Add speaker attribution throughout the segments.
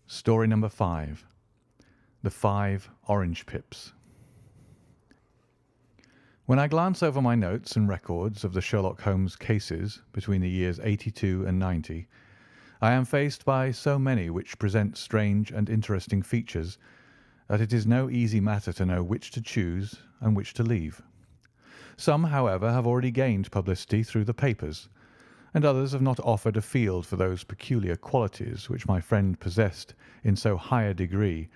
Speaker 1: Story number 5. The 5 Orange Pips. When I glance over my notes and records of the Sherlock Holmes cases between the years 82 and 90, I am faced by so many which present strange and interesting features that it is no easy matter to know which to choose and which to leave. Some, however, have already gained publicity through the papers, and others have not offered a field for those peculiar qualities which my friend possessed in so high a degree,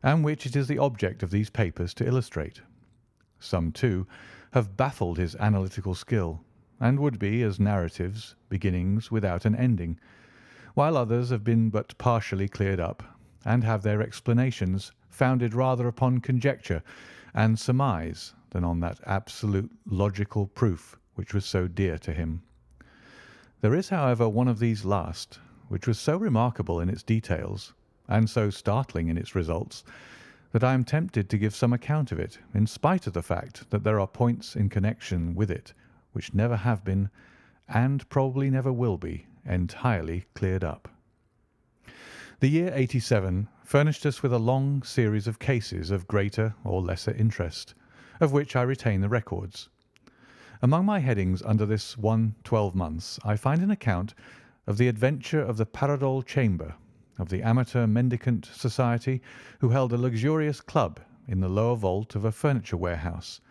Speaker 1: and which it is the object of these papers to illustrate. Some, too, have baffled his analytical skill, and would be as narratives, beginnings without an ending, while others have been but partially cleared up, and have their explanations founded rather upon conjecture and surmise than on that absolute logical proof which was so dear to him. There is, however, one of these last, which was so remarkable in its details, and so startling in its results, that I am tempted to give some account of it, in spite of the fact that there are points in connection with it which never have been, and probably never will be, entirely cleared up. The year 87 furnished us with a long series of cases of greater or lesser interest, of which I retain the records. Among my headings under this one 12 months I find an account of the adventure of the Paradol Chamber, of the Amateur Mendicant Society who held a luxurious club in the lower vault of a furniture warehouse,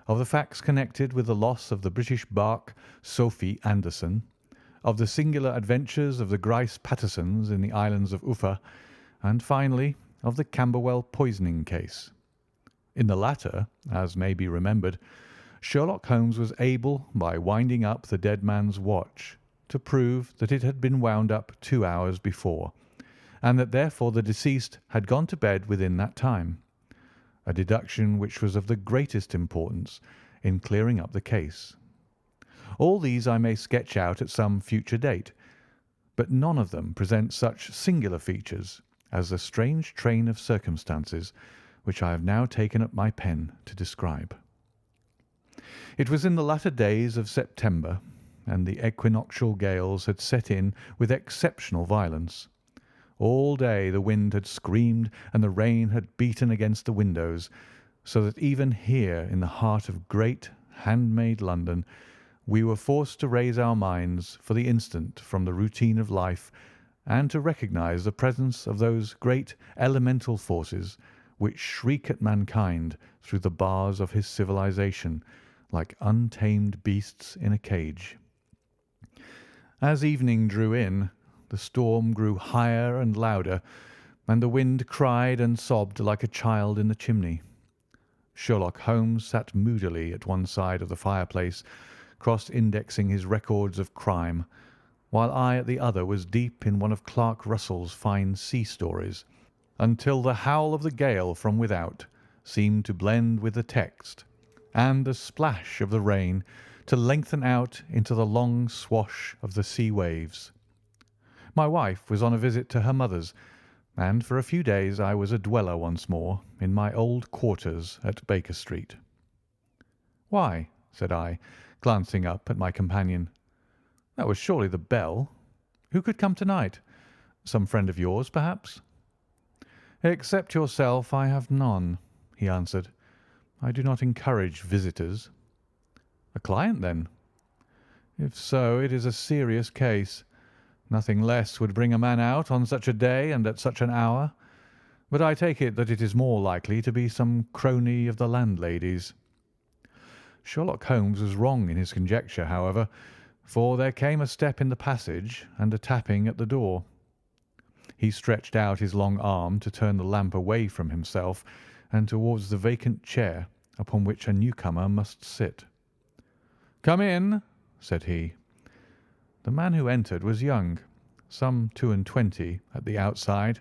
Speaker 1: of the facts connected with the loss of the British barque Sophie Anderson, of the singular adventures of the Grice Pattersons in the islands of Uffa, and finally of the Camberwell poisoning case. In the latter, as may be remembered, Sherlock Holmes was able, by winding up the dead man's watch, to prove that it had been wound up 2 hours before, and that therefore the deceased had gone to bed within that time, a deduction which was of the greatest importance in clearing up the case. All these I may sketch out at some future date, but none of them present such singular features as the strange train of circumstances which I have now taken up my pen to describe. It was in the latter days of September, and the equinoctial gales had set in with exceptional violence. All day the wind had screamed and the rain had beaten against the windows, so that even here in the heart of great, handmade London, we were forced to raise our minds for the instant from the routine of life and to recognise the presence of those great elemental forces which shriek at mankind through the bars of his civilization like untamed beasts in a cage. As evening drew in, the storm grew higher and louder, and the wind cried and sobbed like a child in the chimney. Sherlock Holmes sat moodily at one side of the fireplace, cross-indexing his records of crime, while I at the other was deep in one of Clark Russell's fine sea stories, until the howl of the gale from without seemed to blend with the text, and the splash of the rain to lengthen out into the long swash of the sea waves. My wife was on a visit to her mother's, and for a few days I was a dweller once more in my old quarters at Baker Street. "Why?" said I, glancing up at my companion. "That was surely the bell. Who could come tonight? Some friend of yours, perhaps?" "Except yourself, I have none," he answered. "I do not encourage visitors." "A client, then?" "If so, it is a serious case. Nothing less would bring a man out on such a day and at such an hour. But I take it that it is more likely to be some crony of the landlady's." Sherlock Holmes was wrong in his conjecture, however, for there came a step in the passage and a tapping at the door. He stretched out his long arm to turn the lamp away from himself and towards the vacant chair upon which a newcomer must sit. "Come in," said he. The man who entered was young, some 22 at the outside,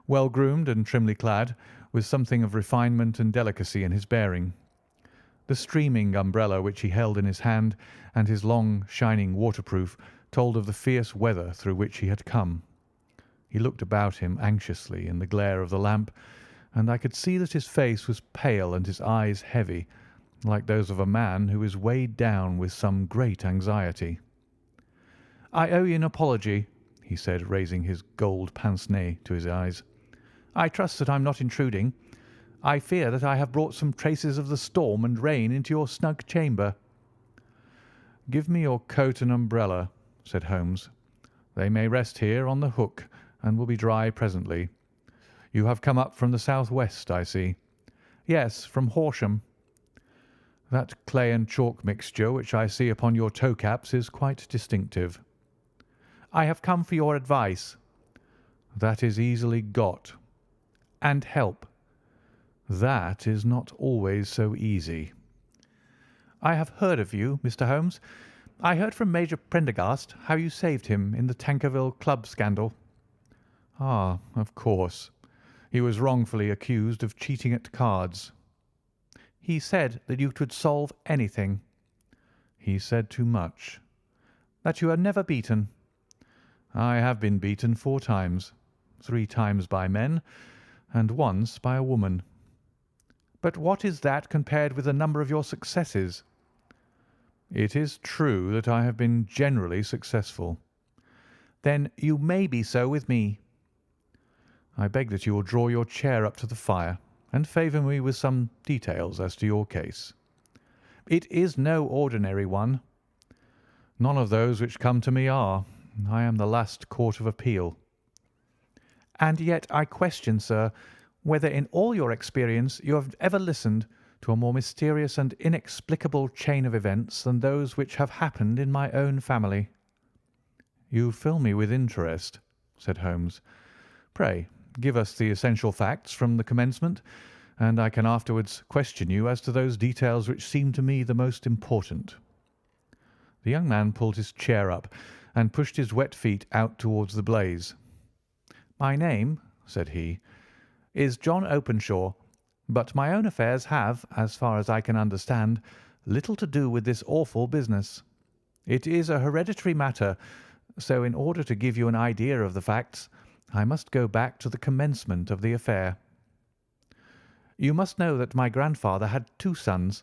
Speaker 1: well groomed and trimly clad, with something of refinement and delicacy in his bearing. The streaming umbrella which he held in his hand and his long, shining waterproof told of the fierce weather through which he had come. He looked about him anxiously in the glare of the lamp, and I could see that his face was pale and his eyes heavy, like those of a man who is weighed down with some great anxiety. "I owe you an apology," he said, raising his gold pince-nez to his eyes. I trust that I'm not intruding. I fear that I have brought some traces of the storm and rain into your snug chamber." "Give me your coat and umbrella," said Holmes. "They may rest here on the hook and will be dry presently. You have come up from the south-west, I see." "Yes, from Horsham." "That clay and chalk mixture which I see upon your toe-caps is quite distinctive." "I have come for your advice." "That is easily got." "And help." "That is not always so easy." "I have heard of you, Mr. Holmes. I heard from Major Prendergast how you saved him in the Tankerville Club scandal." "Ah, of course. He was wrongfully accused of cheating at cards." "He said that you could solve anything." "He said too much." "That you are never beaten." "I have been beaten 4 times, 3 times by men, and once by a woman." "But what is that compared with the number of your successes?" "It is true that I have been generally successful." "Then you may be so with me." "I beg that you will draw your chair up to the fire and favour me with some details as to your case." "It is no ordinary one." "None of those which come to me are. I am the last court of appeal." "And yet I question, sir, whether in all your experience you have ever listened to a more mysterious and inexplicable chain of events than those which have happened in my own family." "You fill me with interest," said Holmes. "Pray give us the essential facts from the commencement, and I can afterwards question you as to those details which seem to me the most important." The young man pulled his chair up and pushed his wet feet out towards the blaze. "My name," said he, "is John Openshaw, but my own affairs have, as far as I can understand, little to do with this awful business. It is a hereditary matter, so in order to give you an idea of the facts, I must go back to the commencement of the affair. You must know that my grandfather had 2 sons,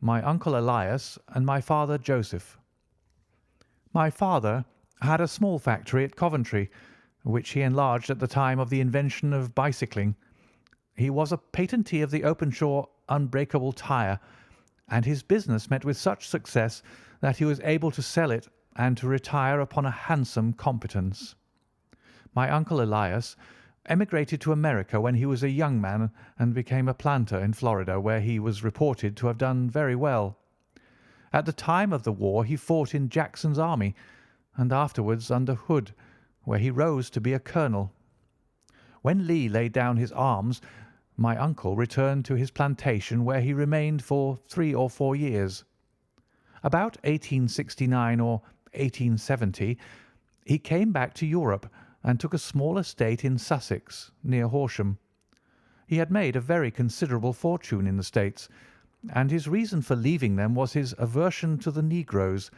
Speaker 1: my uncle Elias and my father Joseph. My father had a small factory at Coventry, which he enlarged at the time of the invention of bicycling. He was a patentee of the Openshaw unbreakable tyre, and his business met with such success that he was able to sell it and to retire upon a handsome competence. My uncle Elias emigrated to America when he was a young man and became a planter in Florida, where he was reported to have done very well. At the time of the war he fought in Jackson's army, and afterwards under Hood, where he rose to be a colonel. When Lee laid down his arms, my uncle returned to his plantation, where he remained for 3 or 4 years. About 1869 or 1870 he came back to Europe and took a small estate in Sussex, near Horsham. He had made a very considerable fortune in the States, and his reason for leaving them was his aversion to the negroes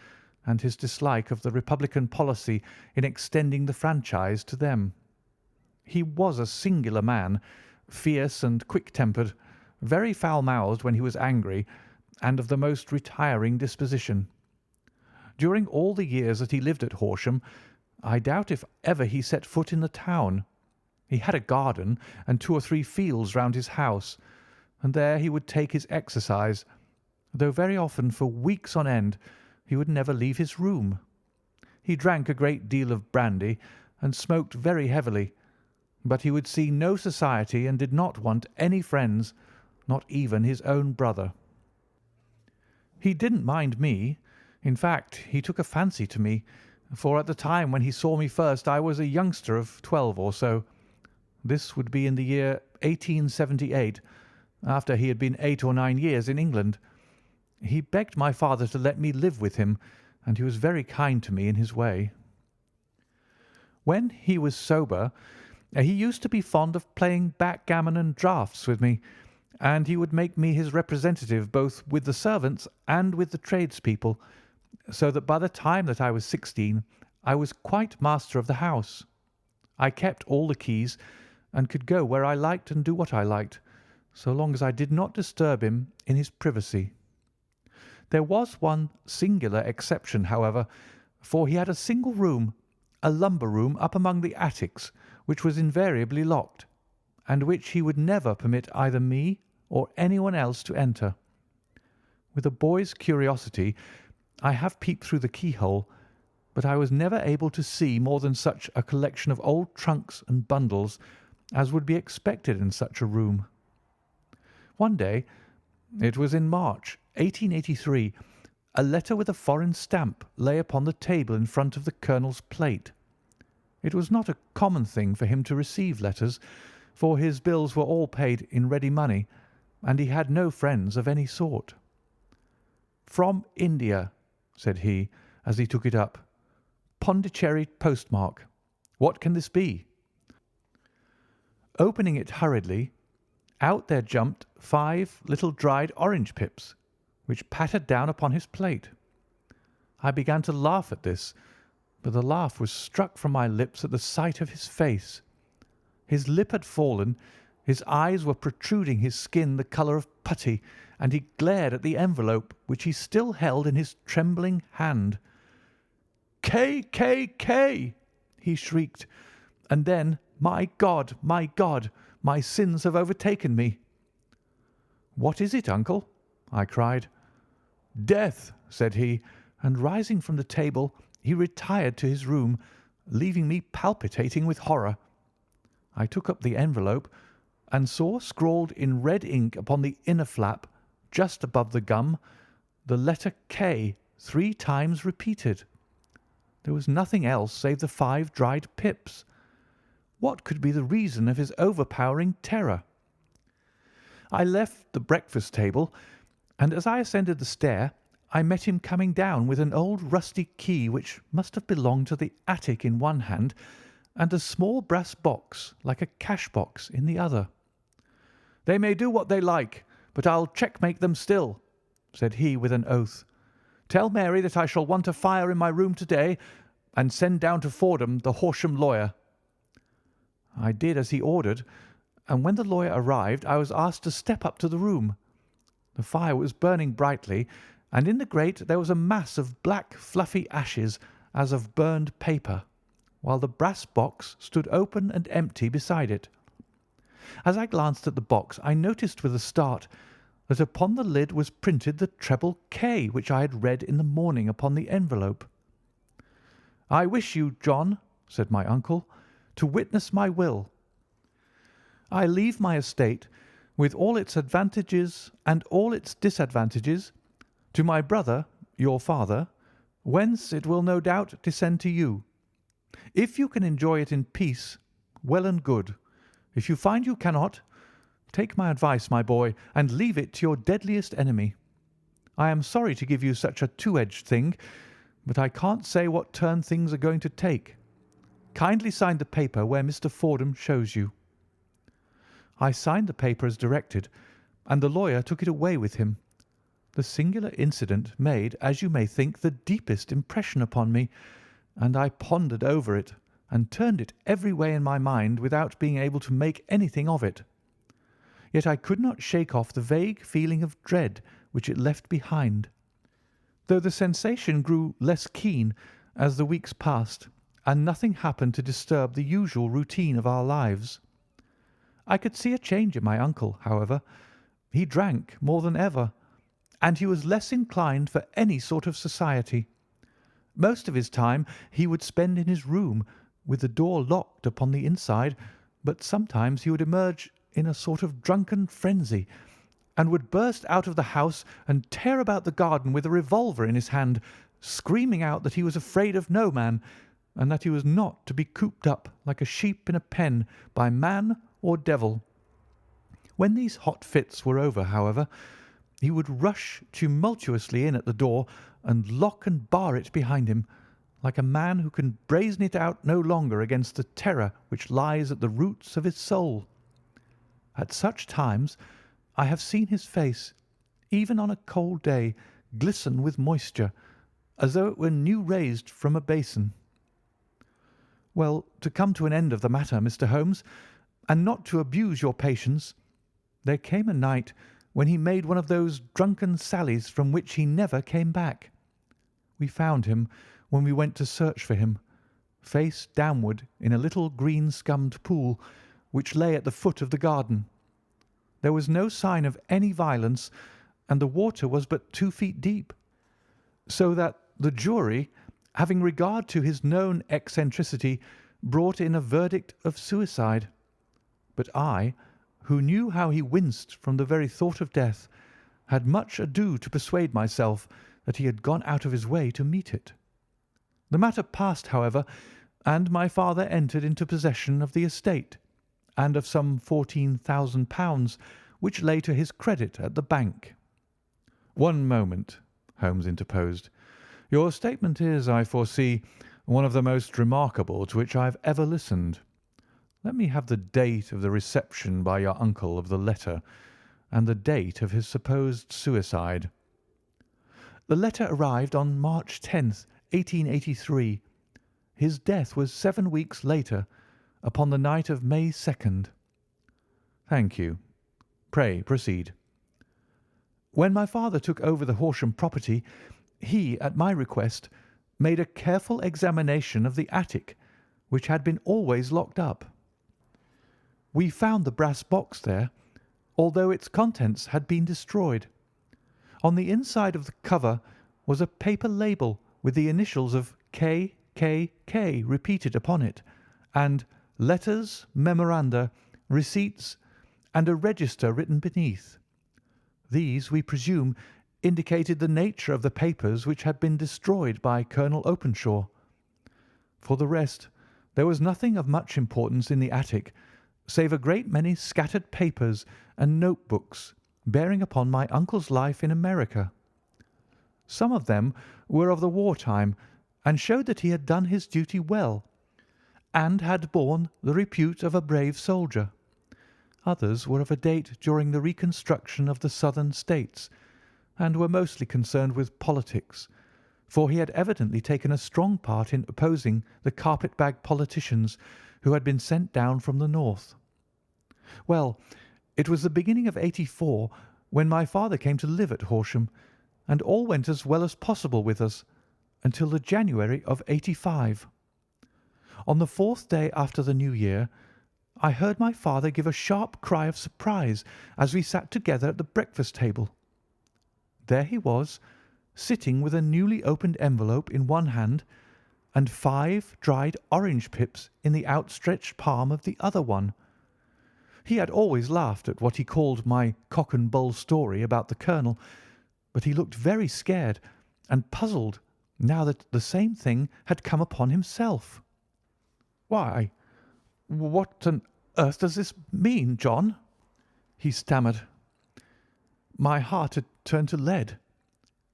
Speaker 1: and his dislike of the Republican policy in extending the franchise to them. He was a singular man, fierce and quick-tempered, very foul-mouthed when he was angry, and of the most retiring disposition. During all the years that he lived at Horsham, I doubt if ever he set foot in the town. He had a garden and 2 or 3 fields round his house, and there he would take his exercise, though very often for weeks on end he would never leave his room. He drank a great deal of brandy and smoked very heavily, but he would see no society and did not want any friends, not even his own brother. He didn't mind me. In fact, he took a fancy to me, for at the time when he saw me first I was a youngster of 12 or so. This would be in the year 1878, after he had been 8 or 9 years in England. He begged my father to let me live with him, and he was very kind to me in his way. When he was sober, he used to be fond of playing backgammon and draughts with me, and he would make me his representative both with the servants and with the tradespeople, so that by the time that I was 16 I was quite master of the house. I kept all the keys and could go where I liked and do what I liked, so long as I did not disturb him in his privacy. There was one singular exception, however, for he had a single room, a lumber room up among the attics, which was invariably locked, and which he would never permit either me or anyone else to enter. With a boy's curiosity, I have peeped through the keyhole, but I was never able to see more than such a collection of old trunks and bundles as would be expected in such a room. One day, it was in March 1883, a letter with a foreign stamp lay upon the table in front of the colonel's plate. It was not a common thing for him to receive letters, for his bills were all paid in ready money, and he had no friends of any sort. "From India," said he, as he took it up. "Pondicherry postmark. What can this be?" Opening it hurriedly, out there jumped 5 little dried orange pips, which pattered down upon his plate. I began to laugh at this, but the laugh was struck from my lips at the sight of his face. His lip had fallen, his eyes were protruding, his skin the colour of putty, and he glared at the envelope which he still held in his trembling hand. "K, K, K!" he shrieked, and then, my God, my sins have overtaken me." "What is it, uncle?" I cried. "Death," said he, and rising from the table, he retired to his room, leaving me palpitating with horror. I took up the envelope and saw scrawled in red ink upon the inner flap, just above the gum, the letter K 3 times repeated. There was nothing else save the 5 dried pips. What could be the reason of his overpowering terror? I left the breakfast table, and as I ascended the stair, I met him coming down with an old rusty key which must have belonged to the attic in one hand, and a small brass box like a cash box in the other. "They may do what they like, but I'll checkmate them still," said he with an oath. "Tell Mary that I shall want a fire in my room to-day, and send down to Fordham the Horsham lawyer." I did as he ordered, and when the lawyer arrived I was asked to step up to the room. The fire was burning brightly, and in the grate there was a mass of black fluffy ashes as of burned paper, while the brass box stood open and empty beside it. As I glanced at the box I noticed with a start that upon the lid was printed the treble K which I had read in the morning upon the envelope. "I wish you, John," said my uncle, "to witness my will. I leave my estate, with all its advantages and all its disadvantages, to my brother, your father, whence it will no doubt descend to you. If you can enjoy it in peace, well and good. If you find you cannot, take my advice, my boy, and leave it to your deadliest enemy. I am sorry to give you such a two-edged thing, but I can't say what turn things are going to take. Kindly sign the paper where Mr. Fordham shows you." I signed the paper as directed, and the lawyer took it away with him. The singular incident made, as you may think, the deepest impression upon me, and I pondered over it and turned it every way in my mind without being able to make anything of it. Yet I could not shake off the vague feeling of dread which it left behind, though the sensation grew less keen as the weeks passed and nothing happened to disturb the usual routine of our lives. I could see a change in my uncle, however. He drank more than ever, and he was less inclined for any sort of society. Most of his time he would spend in his room, with the door locked upon the inside, but sometimes he would emerge in a sort of drunken frenzy, and would burst out of the house and tear about the garden with a revolver in his hand, screaming out that he was afraid of no man, and that he was not to be cooped up like a sheep in a pen by man or devil. When these hot fits were over, however, he would rush tumultuously in at the door and lock and bar it behind him, like a man who can brazen it out no longer against the terror which lies at the roots of his soul. At such times I have seen his face, even on a cold day, glisten with moisture, as though it were new raised from a basin. Well, to come to an end of the matter, Mr. Holmes, and not to abuse your patience, there came a night when he made one of those drunken sallies from which he never came back. We found him, when we went to search for him, face downward in a little green-scummed pool, which lay at the foot of the garden. There was no sign of any violence, and the water was but 2 feet deep, so that the jury, having regard to his known eccentricity, brought in a verdict of suicide. But I, who knew how he winced from the very thought of death, had much ado to persuade myself that he had gone out of his way to meet it. The matter passed, however, and my father entered into possession of the estate, and of some £14,000 which lay to his credit at the bank. "One moment," Holmes interposed. "Your statement is, I foresee, one of the most remarkable to which I have ever listened. Let me have the date of the reception by your uncle of the letter, and the date of his supposed suicide." "The letter arrived on March 10th, 1883. His death was 7 weeks later, upon the night of May 2nd. "Thank you. Pray proceed." "When my father took over the Horsham property, he, at my request, made a careful examination of the attic, which had been always locked up. We found the brass box there, although its contents had been destroyed. On the inside of the cover was a paper label with the initials of K.K.K. repeated upon it, and letters, memoranda, receipts, and a register written beneath. These, we presume, indicated the nature of the papers which had been destroyed by Colonel Openshaw. For the rest, there was nothing of much importance in the attic, save a great many scattered papers and notebooks bearing upon my uncle's life in America. Some of them were of the war time, and showed that he had done his duty well, and had borne the repute of a brave soldier. Others were of a date during the reconstruction of the Southern States, and were mostly concerned with politics, for he had evidently taken a strong part in opposing the carpet-bag politicians who had been sent down from the north. Well, it was the beginning of '84 when my father came to live at Horsham, and all went as well as possible with us until the January of '85. On the 4th day after the New Year, I heard my father give a sharp cry of surprise as we sat together at the breakfast table. There he was, sitting with a newly opened envelope in one hand and 5 dried orange pips in the outstretched palm of the other one. He had always laughed at what he called my cock and bull story about the colonel, but he looked very scared and puzzled now that the same thing had come upon himself. "Why, what on earth does this mean, John?" he stammered. My heart had turned to lead.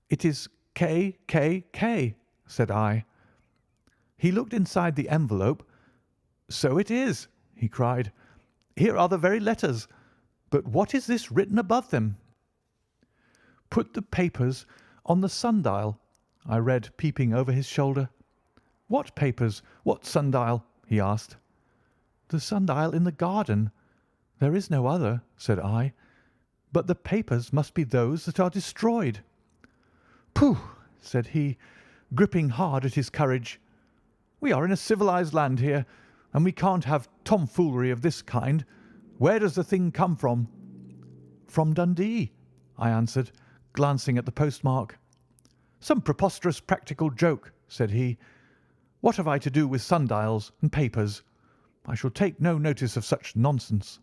Speaker 1: "It is K.K.K.," said I. He looked inside the envelope. "So it is," he cried. "Here are the very letters. But what is this written above them?" "Put the papers on the sundial," I read, peeping over his shoulder. "What papers? What sundial?" he asked. "The sundial in the garden. There is no other," said I. "But the papers must be those that are destroyed." "Pooh!" said he, gripping hard at his courage. "We are in a civilized land here, and we can't have tomfoolery of this kind. Where does the thing come from?" "From Dundee," I answered, glancing at the postmark. "Some preposterous practical joke," said he. "What have I to do with sundials and papers? I shall take no notice of such nonsense."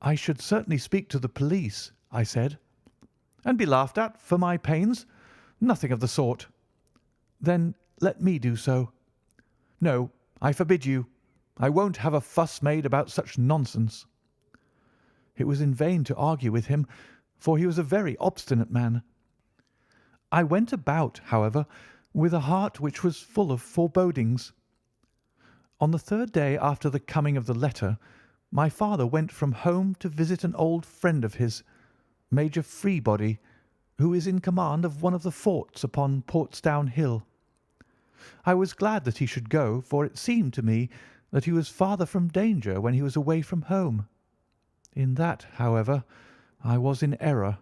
Speaker 1: "I should certainly speak to the police," I said. "And be laughed at for my pains? Nothing of the sort." "Then let me do so." "No, I forbid you. I won't have a fuss made about such nonsense." It was in vain to argue with him, for he was a very obstinate man. I went about, however, with a heart which was full of forebodings. On the 3rd day after the coming of the letter, my father went from home to visit an old friend of his, Major Freebody, who is in command of one of the forts upon Portsdown Hill. I was glad that he should go, for it seemed to me that he was farther from danger when he was away from home. In that, however, I was in error.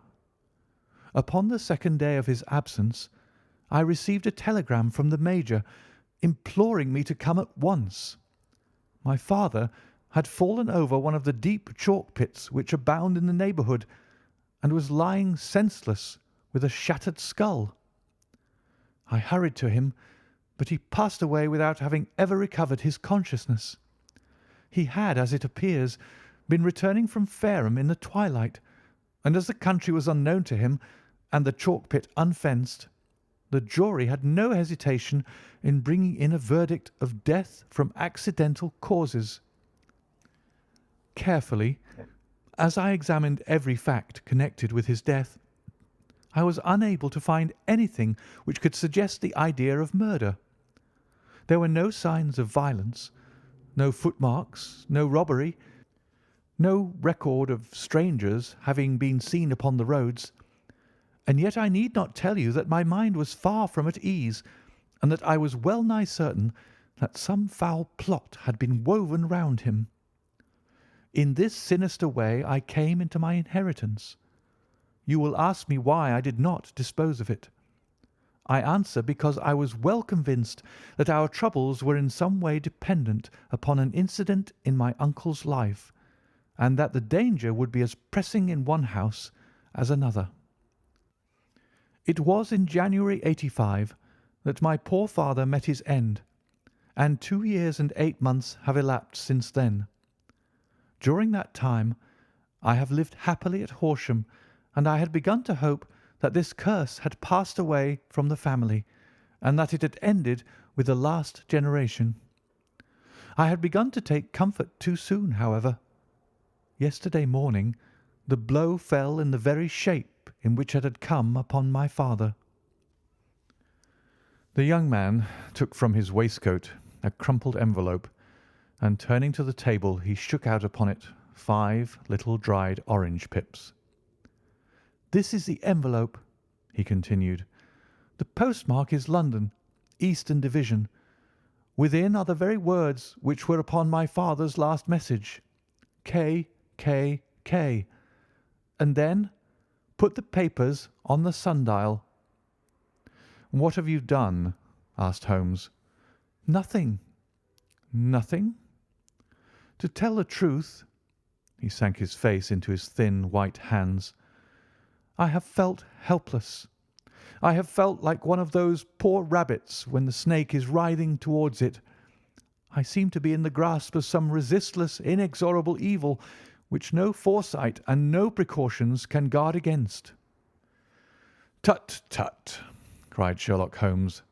Speaker 1: Upon the 2nd day of his absence, I received a telegram from the Major imploring me to come at once. My father, had fallen over one of the deep chalk pits which abound in the neighbourhood, and was lying senseless with a shattered skull. I hurried to him, but he passed away without having ever recovered his consciousness. He had, as it appears, been returning from Fareham in the twilight, and as the country was unknown to him and the chalk pit unfenced, the jury had no hesitation in bringing in a verdict of death from accidental causes. Carefully, as I examined every fact connected with his death, I was unable to find anything which could suggest the idea of murder. There were no signs of violence, no footmarks, no robbery, no record of strangers having been seen upon the roads, and yet I need not tell you that my mind was far from at ease, and that I was well nigh certain that some foul plot had been woven round him. In this sinister way I came into my inheritance. You will ask me why I did not dispose of it. I answer because I was well convinced that our troubles were in some way dependent upon an incident in my uncle's life, and that the danger would be as pressing in one house as another. It was in January '85 that my poor father met his end, and 2 years and 8 months have elapsed since then. During that time I have lived happily at Horsham, and I had begun to hope that this curse had passed away from the family, and that it had ended with the last generation. I had begun to take comfort too soon, however. Yesterday morning the blow fell in the very shape in which it had come upon my father. The young man took from his waistcoat a crumpled envelope, and turning to the table he shook out upon it 5 little dried orange pips. "This is the envelope," he continued. "The postmark is London, Eastern Division. Within are the very words which were upon my father's last message, K, K, K. And then put the papers on the sundial." "What have you done?" asked Holmes. "Nothing." "Nothing?" "To tell the truth," he sank his face into his thin white hands, "I have felt helpless. I have felt like one of those poor rabbits when the snake is writhing towards it. I seem to be in the grasp of some resistless, inexorable evil which no foresight and no precautions can guard against." "Tut, tut!" cried Sherlock Holmes.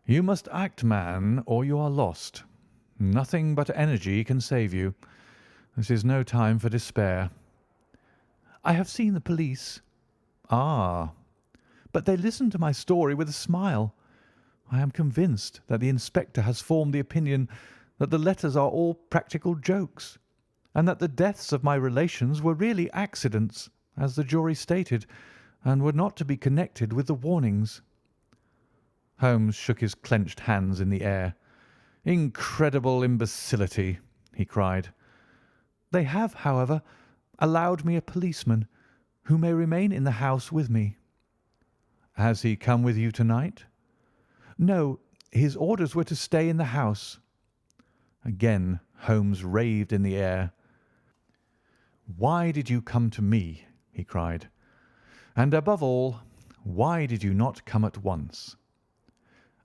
Speaker 1: "You must act, man, or you are lost. Nothing but energy can save you. This is no time for despair." "I have seen the police." "Ah!" "But they listened to my story with a smile. I am convinced that the inspector has formed the opinion that the letters are all practical jokes, and that the deaths of my relations were really accidents, as the jury stated, and were not to be connected with the warnings." Holmes shook his clenched hands in the air. "Incredible imbecility!" he cried. "They have, however, allowed me a policeman, who may remain in the house with me." "Has he come with you tonight?" "No, his orders were to stay in the house." Again Holmes raved in the air. "Why did you come to me?" he cried. "And above all, why did you not come at once?"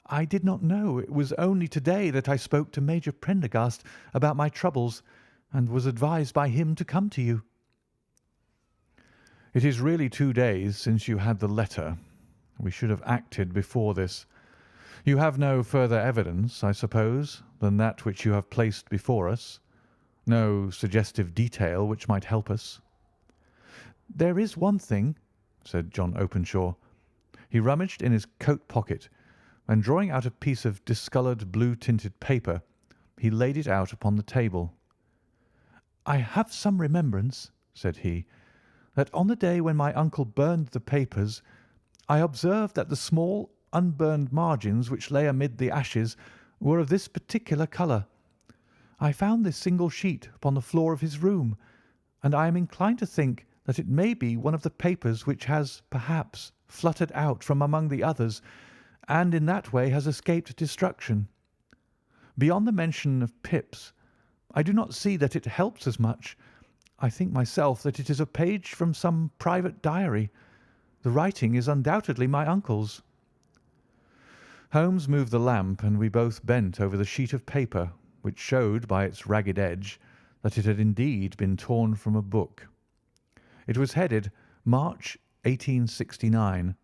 Speaker 1: "I did not know. It was only to-day that I spoke to Major Prendergast about my troubles, and was advised by him to come to you." "It is really 2 days since you had the letter. We should have acted before this. You have no further evidence, I suppose, than that which you have placed before us? No suggestive detail which might help us?" "There is one thing," said John Openshaw. He rummaged in his coat pocket, and drawing out a piece of discoloured blue-tinted paper, he laid it out upon the table. "I have some remembrance," said he, "that on the day when my uncle burned the papers, I observed that the small unburned margins which lay amid the ashes were of this particular colour. I found this single sheet upon the floor of his room, and I am inclined to think that it may be one of the papers which has, perhaps, fluttered out from among the others, and in that way has escaped destruction. Beyond the mention of pips, I do not see that it helps as much. I think myself that it is a page from some private diary. The writing is undoubtedly my uncle's." Holmes moved the lamp, and we both bent over the sheet of paper, which showed by its ragged edge that it had indeed been torn from a book. It was headed March 1869,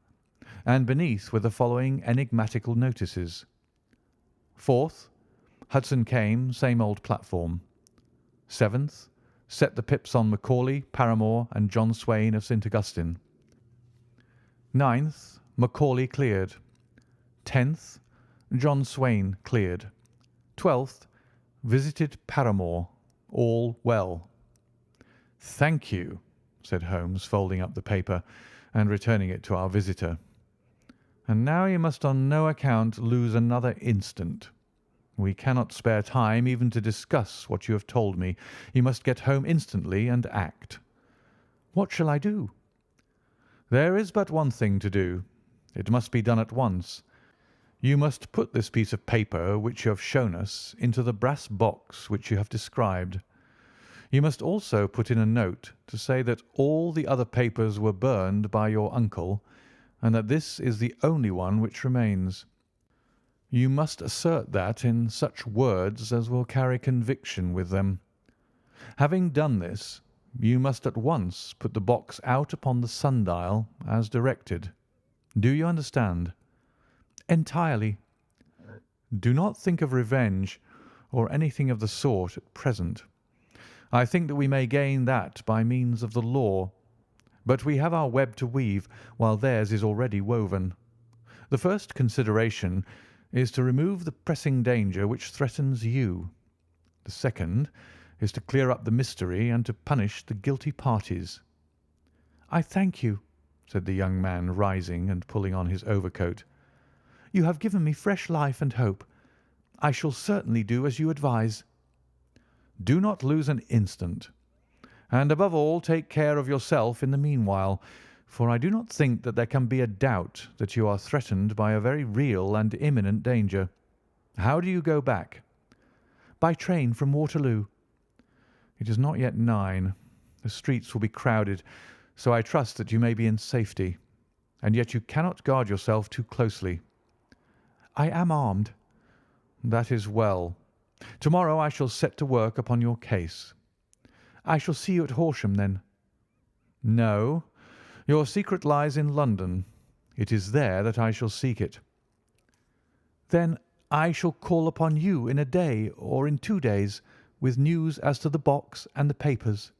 Speaker 1: and beneath were the following enigmatical notices: 4th, Hudson came, same old platform. 7th, set the pips on Macaulay, Paramore, and John Swain of St. Augustine. 9th, Macaulay cleared. 10th, John Swain cleared. 12th, visited Paramore. All well. "Thank you," said Holmes, folding up the paper and returning it to our visitor. "And now you must on no account lose another instant. We cannot spare time even to discuss what you have told me. You must get home instantly and act." "What shall I do?" "There is but one thing to do. It must be done at once. You must put this piece of paper which you have shown us into the brass box which you have described. You must also put in a note to say that all the other papers were burned by your uncle, and that this is the only one which remains. You must assert that in such words as will carry conviction with them. Having done this, you must at once put the box out upon the sundial as directed. Do you understand?" "Entirely." "Do not think of revenge or anything of the sort at present. I think that we may gain that by means of the law, but we have our web to weave while theirs is already woven. The first consideration is to remove the pressing danger which threatens you. The second is to clear up the mystery and to punish the guilty parties." "I thank you," said the young man, rising and pulling on his overcoat. "You have given me fresh life and hope. I shall certainly do as you advise." "Do not lose an instant. And above all, take care of yourself in the meanwhile, for I do not think that there can be a doubt that you are threatened by a very real and imminent danger. How do you go back?" "By train from Waterloo." "It is not yet 9. The streets will be crowded, so I trust that you may be in safety. And yet you cannot guard yourself too closely." "I am armed." "That is well. Tomorrow I shall set to work upon your case." "I shall see you at Horsham, then?" "No. Your secret lies in London. It is there that I shall seek it." "Then I shall call upon you in a day or in 2 days with news as to the box and the papers.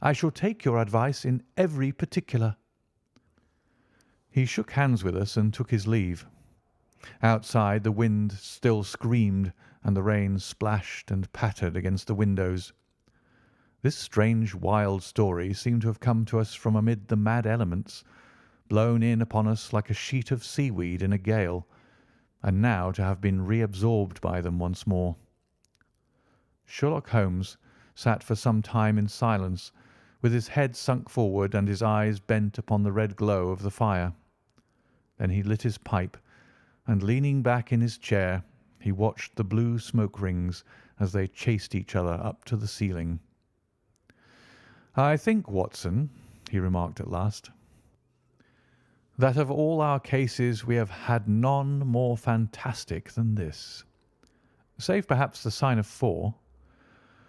Speaker 1: I shall take your advice in every particular." He shook hands with us and took his leave. Outside the wind still screamed and the rain splashed and pattered against the windows. This strange, wild story seemed to have come to us from amid the mad elements, blown in upon us like a sheet of seaweed in a gale, and now to have been reabsorbed by them once more. Sherlock Holmes sat for some time in silence, with his head sunk forward and his eyes bent upon the red glow of the fire. Then he lit his pipe, and leaning back in his chair, he watched the blue smoke rings as they chased each other up to the ceiling. "I think, Watson," he remarked at last, "that of all our cases we have had none more fantastic than this. Save perhaps the sign of 4.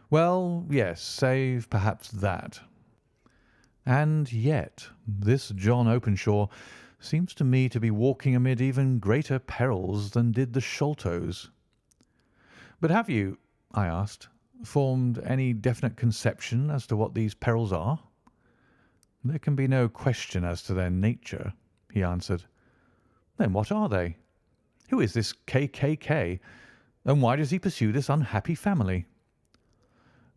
Speaker 1: Well, yes, save perhaps that. And yet this John Openshaw seems to me to be walking amid even greater perils than did the Sholtos." "But have you," I asked, "formed any definite conception as to what these perils are?" "There can be no question as to their nature," he answered. "Then what are they? Who is this K., and why does he pursue this unhappy family?"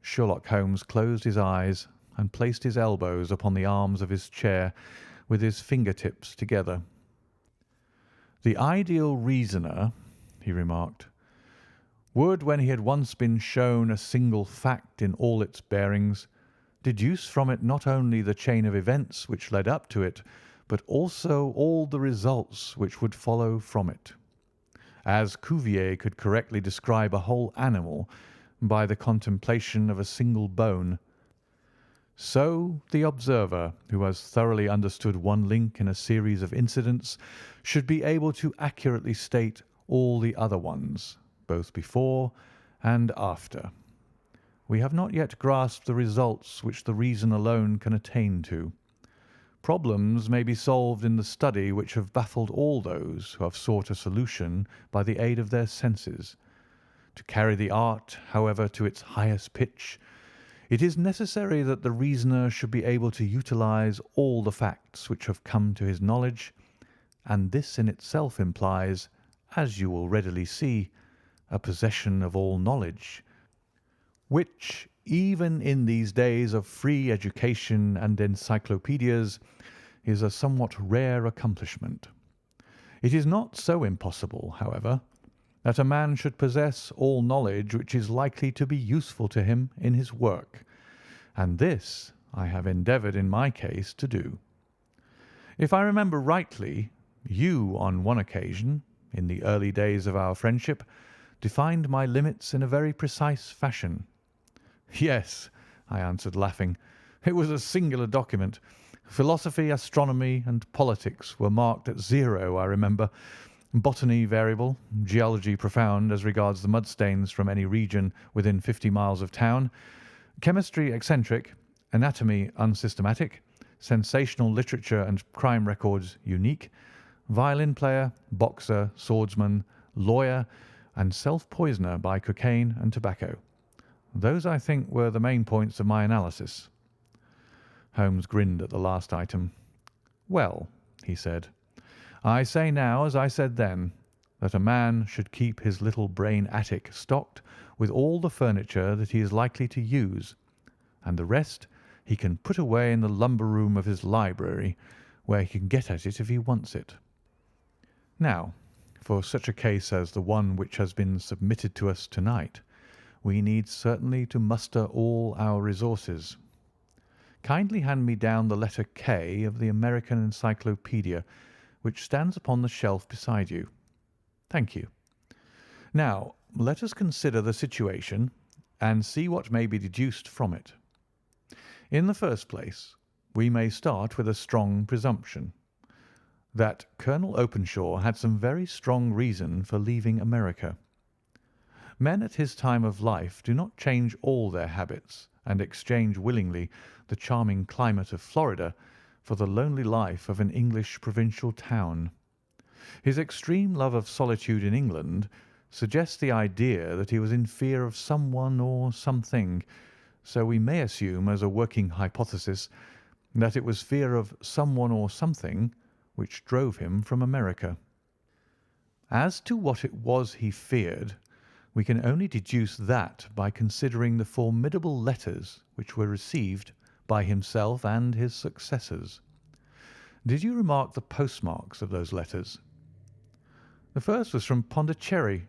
Speaker 1: Sherlock Holmes closed his eyes and placed his elbows upon the arms of his chair with his finger-tips together. "The ideal reasoner," he remarked, "would, when he had once been shown a single fact in all its bearings, deduce from it not only the chain of events which led up to it, but also all the results which would follow from it. As Cuvier could correctly describe a whole animal, by the contemplation of a single bone. So the observer, who has thoroughly understood one link in a series of incidents, should be able to accurately state all the other ones, both before and after. We have not yet grasped the results which the reason alone can attain to. Problems may be solved in the study which have baffled all those who have sought a solution by the aid of their senses. To carry the art, however, to its highest pitch, it is necessary that the reasoner should be able to utilize all the facts which have come to his knowledge, and this in itself implies, as you will readily see, a possession of all knowledge, which, even in these days of free education and encyclopedias, is a somewhat rare accomplishment. It is not so impossible, however, that a man should possess all knowledge which is likely to be useful to him in his work, and this I have endeavoured in my case to do. If I remember rightly, you on one occasion, in the early days of our friendship, defined my limits in a very precise fashion. Yes, I answered, laughing. It was a singular document. Philosophy, astronomy, and politics were marked at 0, I remember. Botany variable, geology profound as regards the mudstains from any region within 50 miles of town, chemistry eccentric, anatomy unsystematic, sensational literature and crime records unique, violin player, boxer, swordsman, lawyer, and self-poisoner by cocaine and tobacco. Those, I think, were the main points of my analysis. Holmes grinned at the last item. Well, he said, I say now, as I said then, that a man should keep his little brain attic stocked with all the furniture that he is likely to use, and the rest he can put away in the lumber room of his library, where he can get at it if he wants it. Now, for such a case as the one which has been submitted to us tonight, we need certainly to muster all our resources. Kindly hand me down the letter K of the American Encyclopedia, which stands upon the shelf beside you. Thank you. Now, let us consider the situation and see what may be deduced from it. In the first place, we may start with a strong presumption that Colonel Openshaw had some very strong reason for leaving America. Men at his time of life do not change all their habits and exchange willingly the charming climate of Florida for the lonely life of an English provincial town. His extreme love of solitude in England suggests the idea that he was in fear of someone or something, so we may assume as a working hypothesis that it was fear of someone or something which drove him from America. As to what it was he feared, we can only deduce that by considering the formidable letters which were received by himself and his successors. Did you remark the postmarks of those letters? The first was from Pondicherry,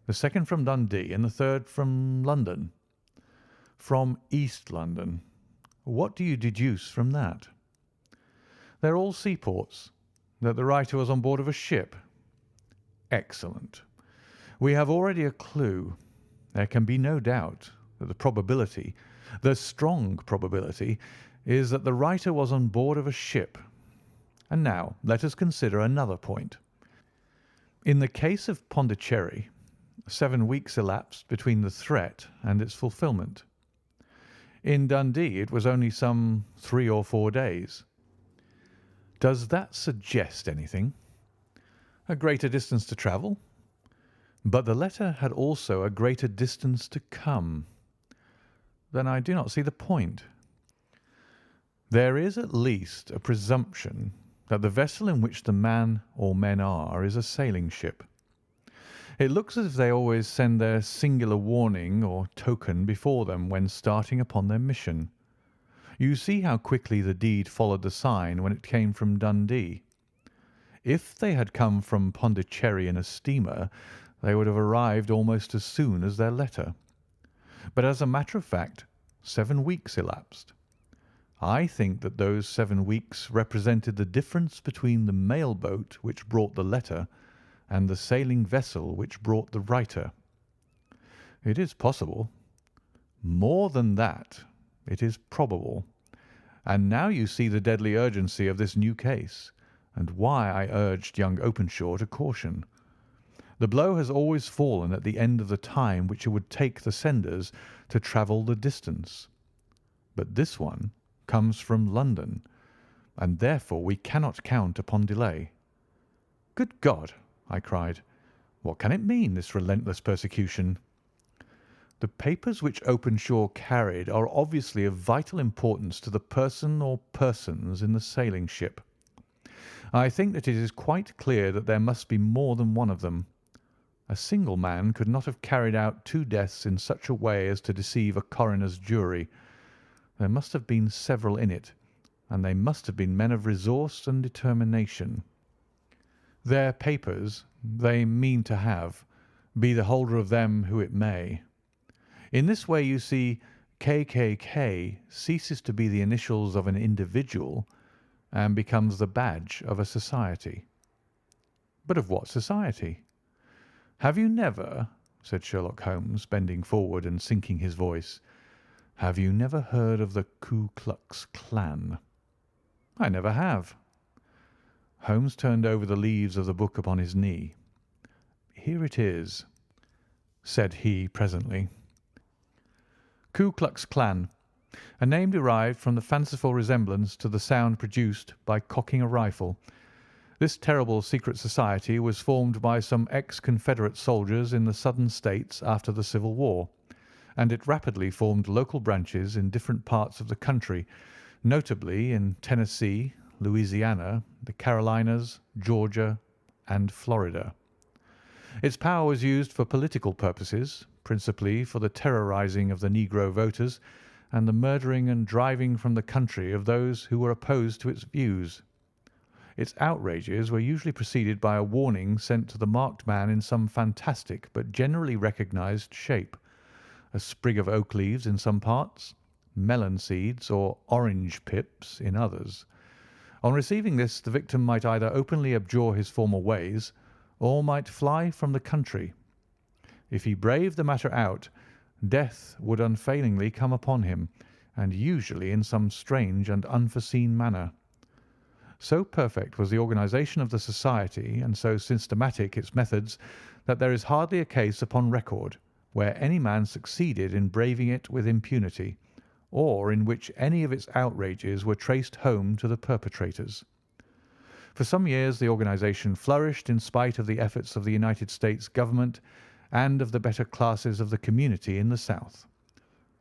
Speaker 1: the second from Dundee, and the third from London. From East London. What do you deduce from that? They're all seaports. That the writer was on board of a ship. Excellent. We have already a clue. There can be no doubt that the probability, the strong probability, is that the writer was on board of a ship. And now let us consider another point. In the case of Pondicherry, 7 weeks elapsed between the threat and its fulfilment. In Dundee it was only some 3 or 4 days. Does that suggest anything? A greater distance to travel? But the letter had also a greater distance to come. Then I do not see the point. There is at least a presumption that the vessel in which the man or men are is a sailing ship. It looks as if they always send their singular warning or token before them when starting upon their mission. You see how quickly the deed followed the sign when it came from Dundee. If they had come from Pondicherry in a steamer, they would have arrived almost as soon as their letter. But as a matter of fact, 7 weeks elapsed. I think that those 7 weeks represented the difference between the mail boat which brought the letter and the sailing vessel which brought the writer. It is possible, More than that, it is probable. And now you see the deadly urgency of this new case, and why I urged young Openshaw to caution. The blow has always fallen at the end of the time which it would take the senders to travel the distance. But this one comes from London, and therefore we cannot count upon delay." "Good God!" I cried. "What can it mean, this relentless persecution?" "The papers which Openshaw carried are obviously of vital importance to the person or persons in the sailing ship. I think that it is quite clear that there must be more than one of them. A single man could not have carried out 2 deaths in such a way as to deceive a coroner's jury. There must have been several in it, and they must have been men of resource and determination. Their papers they mean to have, be the holder of them who it may. In this way, you see, KKK ceases to be the initials of an individual and becomes the badge of a society." "But of what society?" "Have you never," said Sherlock Holmes, bending forward and sinking his voice, "have you never heard of the Ku Klux Klan?" "I never have." Holmes turned over the leaves of the book upon his knee. "Here it is," said he presently. "Ku Klux Klan, a name derived from the fanciful resemblance to the sound produced by cocking a rifle. This terrible secret society was formed by some ex-Confederate soldiers in the Southern States after the Civil War, and it rapidly formed local branches in different parts of the country, notably in Tennessee, Louisiana, the Carolinas, Georgia, and Florida. Its power was used for political purposes, principally for the terrorizing of the negro voters and the murdering and driving from the country of those who were opposed to its views. Its outrages were usually preceded by a warning sent to the marked man in some fantastic but generally recognized shape: a sprig of oak leaves in some parts, melon seeds or orange pips in others. On receiving this, the victim might either openly abjure his former ways, or might fly from the country. If he braved the matter out, death would unfailingly come upon him, and usually in some strange and unforeseen manner. So perfect was the organization of the society, and so systematic its methods, that there is hardly a case upon record where any man succeeded in braving it with impunity, or in which any of its outrages were traced home to the perpetrators. For some years the organization flourished in spite of the efforts of the United States government and of the better classes of the community in the South.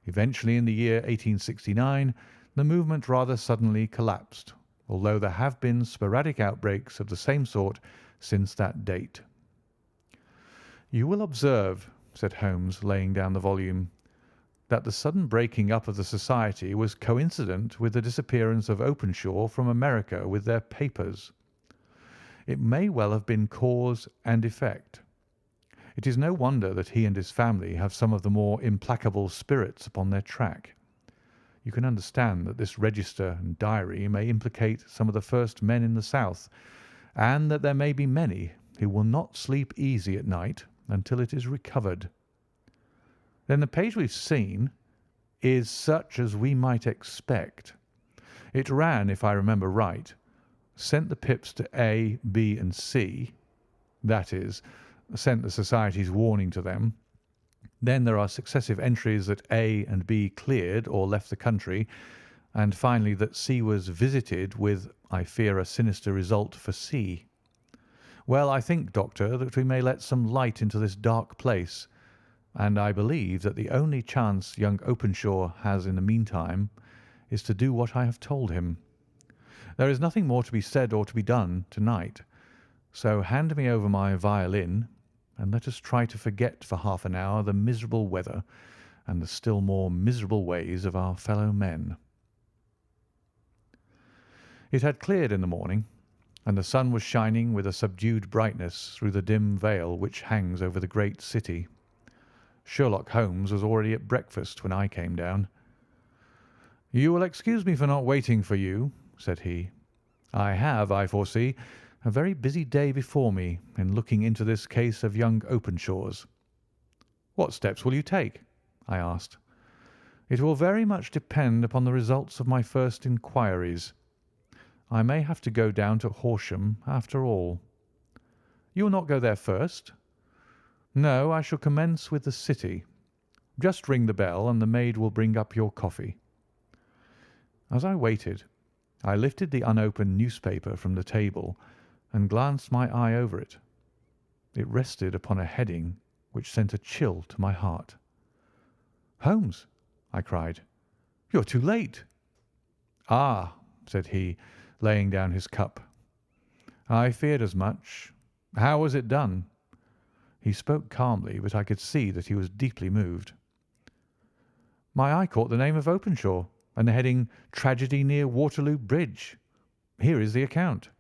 Speaker 1: Eventually, in the year 1869, the movement rather suddenly collapsed, although there have been sporadic outbreaks of the same sort since that date. "You will observe," said Holmes, laying down the volume, "that the sudden breaking up of the society was coincident with the disappearance of Openshaw from America with their papers. It may well have been cause and effect. It is no wonder that he and his family have some of the more implacable spirits upon their track. You can understand that this register and diary may implicate some of the first men in the South, and that there may be many who will not sleep easy at night until it is recovered. Then the page we've seen is such as we might expect. It ran, if I remember right, sent the pips to A, B, and C, that is, sent the society's warning to them. Then there are successive entries that A and B cleared or left the country, and finally that C was visited with, I fear, a sinister result for C. Well, I think, Doctor, that we may let some light into this dark place, and I believe that the only chance young Openshaw has in the meantime is to do what I have told him. There is nothing more to be said or to be done to-night, so hand me over my violin, and let us try to forget for half an hour the miserable weather and the still more miserable ways of our fellow men." It had cleared in the morning, and the sun was shining with a subdued brightness through the dim veil which hangs over the great city. Sherlock Holmes was already at breakfast when I came down. "You will excuse me for not waiting for you," said he. "I have, I foresee, a very busy day before me in looking into this case of young Openshaw's." "What steps will you take?" I asked. It will very much depend upon the results of my first inquiries. I may have to go down to Horsham after all." "You will not go there first?" "No, I shall commence with the city. Just ring the bell, and the maid will bring up your coffee." As I waited, I lifted the unopened newspaper from the table and glanced my eye over it. It rested upon a heading which sent a chill to my heart. "Holmes!" I cried. "You are too late." "Ah!" said he, laying down his cup. "I feared as much. How was it done?" He spoke calmly, but I could see that he was deeply moved. "My eye caught the name of Openshaw and the heading 'Tragedy near Waterloo Bridge.' Here is the account.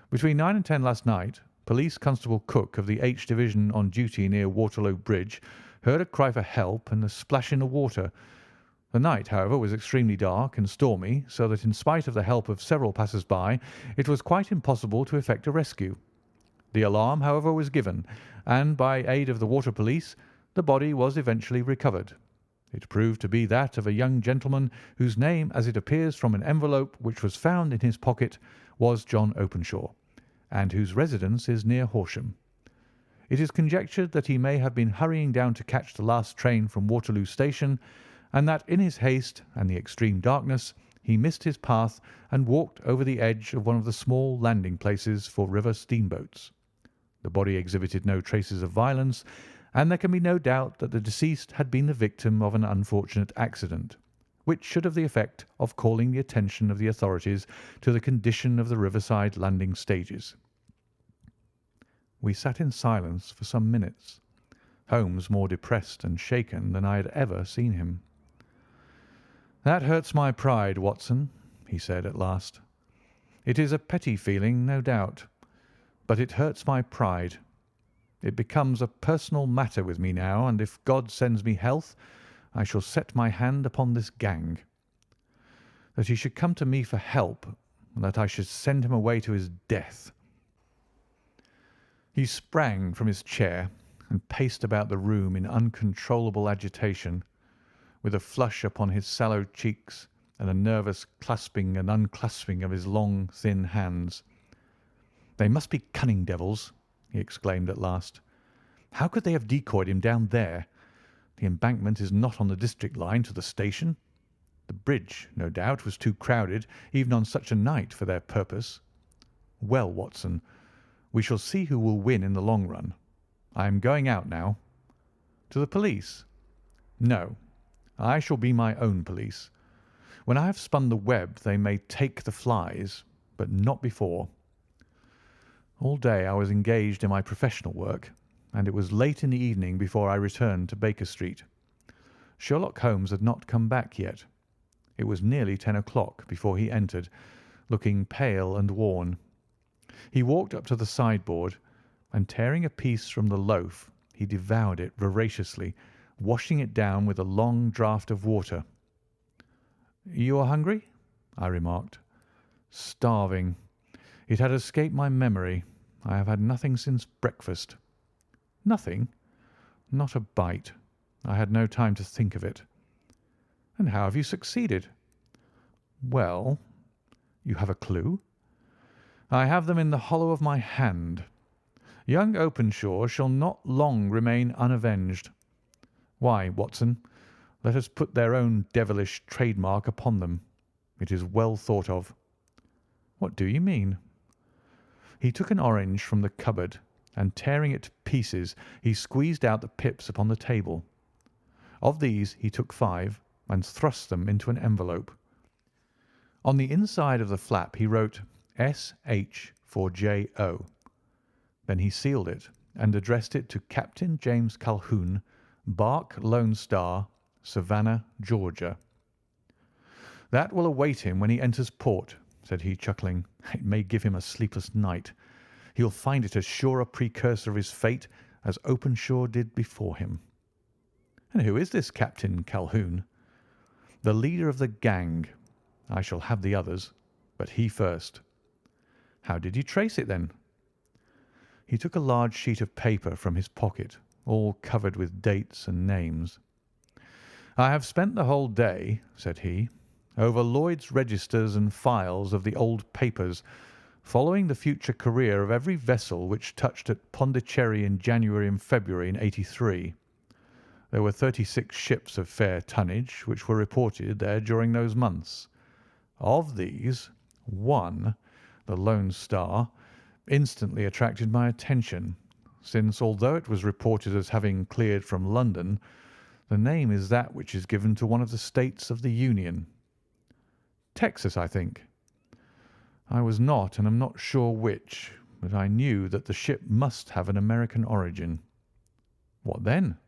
Speaker 1: Between 9 and 10 last night, Police Constable Cook of the H Division on duty near Waterloo Bridge heard a cry for help and a splash in the water. The night, however, was extremely dark and stormy, so that in spite of the help of several passers-by, it was quite impossible to effect a rescue. The alarm, however, was given, and by aid of the water police, the body was eventually recovered. It proved to be that of a young gentleman whose name, as it appears from an envelope which was found in his pocket, was John Openshaw, and whose residence is near Horsham. It is conjectured that he may have been hurrying down to catch the last train from Waterloo Station, and that in his haste and the extreme darkness he missed his path and walked over the edge of one of the small landing places for river steamboats. The body exhibited no traces of violence, and there can be no doubt that the deceased had been the victim of an unfortunate accident, which should have the effect of calling the attention of the authorities to the condition of the riverside landing stages." We sat in silence for some minutes, Holmes more depressed and shaken than I had ever seen him. "That hurts my pride, Watson," he said at last. "It is a petty feeling, no doubt, but it hurts my pride. It becomes a personal matter with me now, and if God sends me health, I shall set my hand upon this gang. That he should come to me for help, and that I should send him away to his death." He sprang from his chair and paced about the room in uncontrollable agitation, with a flush upon his sallow cheeks and a nervous clasping and unclasping of his long, thin hands. "They must be cunning devils," he exclaimed at last. "How could they have decoyed him down there? The embankment is not on the district line to the station. The bridge, no doubt, was too crowded, even on such a night, for their purpose. Well, Watson, we shall see who will win in the long run. I am going out now." "To the police?" "No, I shall be my own police. When I have spun the web they may take the flies, but not before." All day I was engaged in my professional work, and it was late in the evening before I returned to Baker Street. Sherlock Holmes had not come back yet. It was nearly 10 o'clock before he entered, looking pale and worn. He walked up to the sideboard, and tearing a piece from the loaf, he devoured it voraciously, washing it down with a long draught of water. "You are hungry?" I remarked. "Starving. It had escaped my memory. I have had nothing since breakfast." "Nothing?" "Not a bite. I had no time to think of it." "And how have you succeeded?" "Well, you have a clue?" "I have them in the hollow of my hand. Young Openshaw shall not long remain unavenged. Why, Watson, let us put their own devilish trademark upon them. It is well thought of." "What do you mean?" He took an orange from the cupboard, and tearing it to pieces, he squeezed out the pips upon the table. Of these he took 5 and thrust them into an envelope. On the inside of the flap he wrote S.H. for J.O. Then he sealed it and addressed it to Captain James Calhoun, Bark Lone Star, Savannah, Georgia. "That will await him when he enters port," said he, chuckling. "It may give him a sleepless night. He'll find it as sure a precursor of his fate as Openshaw did before him." "And who is this Captain Calhoun?" "The leader of the gang. I shall have the others, but he first." "How did you trace it, then?" He took a large sheet of paper from his pocket, all covered with dates and names. "I have spent the whole day," said he, "over Lloyd's registers and files of the old papers, following the future career of every vessel which touched at Pondicherry in January and February in '83. There were 36 ships of fair tonnage which were reported there during those months. Of these, one, the Lone Star, instantly attracted my attention, since, although it was reported as having cleared from London, the name is that which is given to one of the states of the Union. Texas, I think. I was not and am not sure which, but I knew that the ship must have an American origin. What then?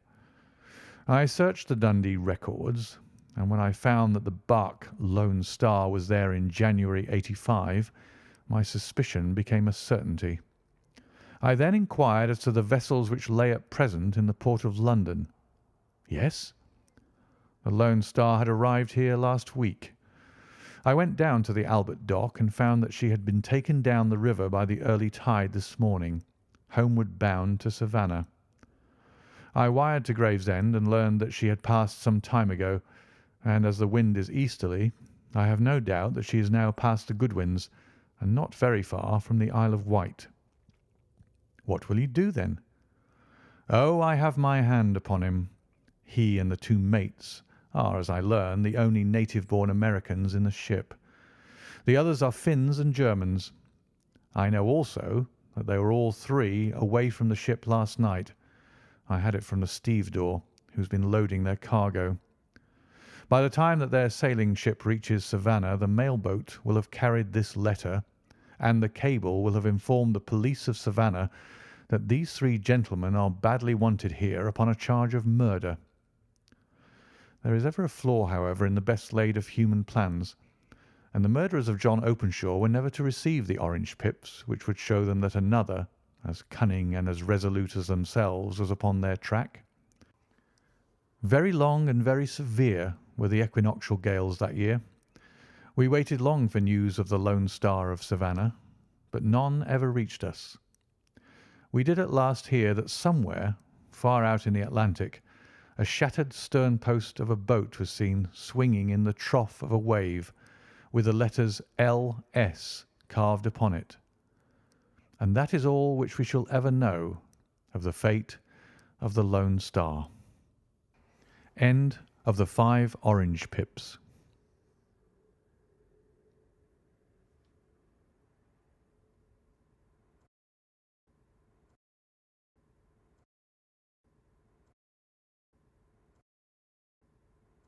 Speaker 1: I searched the Dundee records, and when I found that the barque Lone Star was there in January '85, my suspicion became a certainty. I then inquired as to the vessels which lay at present in the port of London. Yes, the Lone Star had arrived here last week. I went down to the Albert Dock and found that she had been taken down the river by the early tide this morning, homeward bound to Savannah. I wired to Gravesend and learned that she had passed some time ago, and as the wind is easterly, I have no doubt that she is now past the Goodwins and not very far from the Isle of Wight." "What will you do, then?" "Oh, I have my hand upon him. He and the two mates are, as I learn, the only native-born Americans in the ship. The others are Finns and Germans. I know also that they were all three away from the ship last night. I had it from the stevedore, who's been loading their cargo. By the time that their sailing ship reaches Savannah, the mail boat will have carried this letter, and the cable will have informed the police of Savannah that these three gentlemen are badly wanted here upon a charge of murder. There is ever a flaw, however, in the best laid of human plans, and the murderers of John Openshaw were never to receive the orange pips which would show them that another, as cunning and as resolute as themselves, was upon their track. Very long and very severe were the equinoctial gales that year. We waited long for news of the Lone Star of Savannah, but none ever reached us. We did at last hear that somewhere, far out in the Atlantic, a shattered stern post of a boat was seen swinging in the trough of a wave, with the letters L.S. carved upon it. And that is all which we shall ever know of the fate of the Lone Star. End of the 5 Orange Pips.